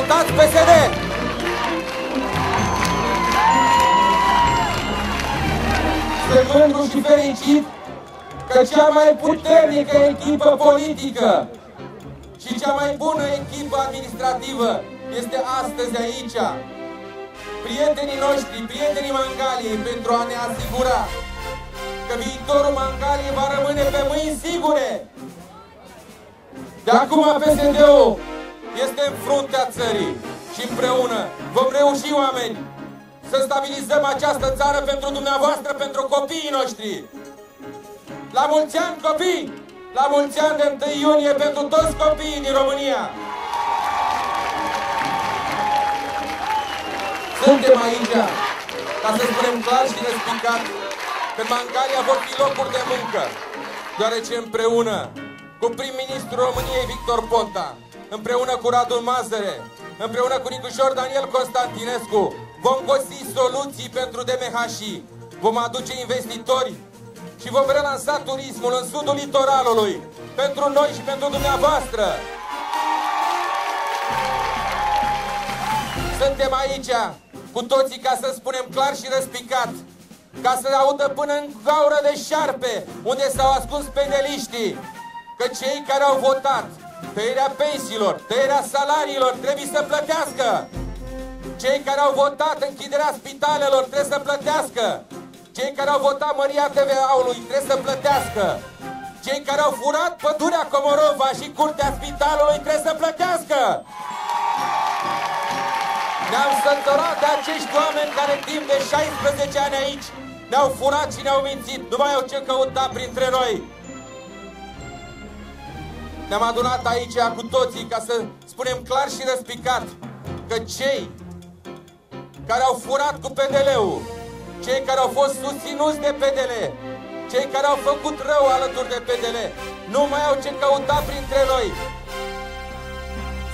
Votați PSD! Sunt mândru și fericit că cea mai puternică echipă politică și cea mai bună echipă administrativă este astăzi aici. Prietenii noștri, prietenii Mangaliei, pentru a ne asigura că viitorul Mangaliei va rămâne pe mâini sigure. De acum PSD-ul este în fruntea țării și împreună vom reuși, oameni, să stabilizăm această țară pentru dumneavoastră, pentru copiii noștri. La mulți ani, copii! La mulți ani de 1 iunie pentru toți copiii din România! Suntem aici ca să spunem clar și răspicat că în Mangalia vor fi locuri de muncă, deoarece împreună cu prim-ministrul României Victor Ponta, împreună cu Radu Mazăre, împreună cu Nicușor Daniel Constantinescu, vom găsi soluții pentru DMHI, vom aduce investitori și vom relansa turismul în sudul litoralului, pentru noi și pentru dumneavoastră. Suntem aici cu toții ca să spunem clar și răspicat, ca să audă până în gaură de șarpe unde s-au ascuns pedeliștii, că cei care au votat tăierea pensiilor, tăierea salariilor trebuie să plătească. Cei care au votat închiderea spitalelor trebuie să plătească. Cei care au votat măria TVA-ului trebuie să plătească. Cei care au furat pădurea Comorova și curtea spitalului trebuie să plătească. Ne-am săturat de acești oameni care timp de 16 ani aici ne-au furat și ne-au mințit. Nu mai au ce căuta printre noi. Ne-am adunat aici cu toții ca să spunem clar și răspicat că cei care au furat cu PDL-ul, cei care au fost susținuți de PDL, cei care au făcut rău alături de PDL, nu mai au ce căuta printre noi.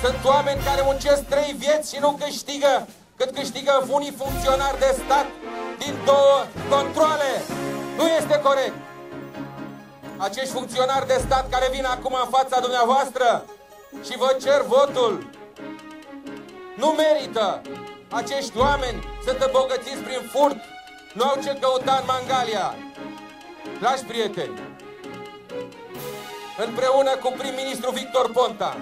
Sunt oameni care muncesc 3 vieți și nu câștigă cât câștigă unii funcționari de stat din 2 controale. Nu este corect. Acești funcționari de stat care vin acum în fața dumneavoastră și vă cer votul, nu merită. Acești oameni sunt îmbogățiți prin furt, nu au ce căuta în Mangalia. Dragi prieteni, împreună cu prim-ministru Victor Ponta,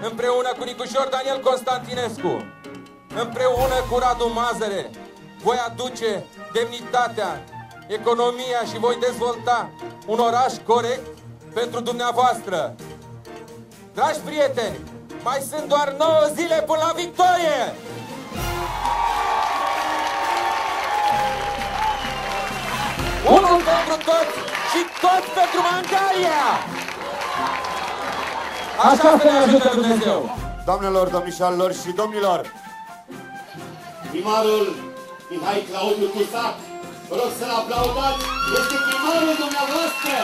împreună cu Nicușor Daniel Constantinescu, împreună cu Radu Mazăre, voi aduce demnitatea, economia și voi dezvolta un oraș corect pentru dumneavoastră. Dragi prieteni, mai sunt doar 9 zile până la victorie! Unul pentru toți și toți pentru Mangalia! Așa să ne ajute Dumnezeu! Doamnelor, domnișoarelor și domnilor, primarul Mihai Claudiu Cusac, vă rog să-l aplaudați, este primarul dumneavoastră,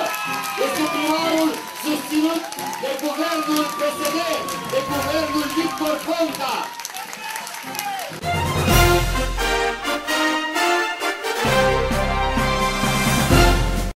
este primarul susținut de guvernul PSD, de guvernul Victor Ponta.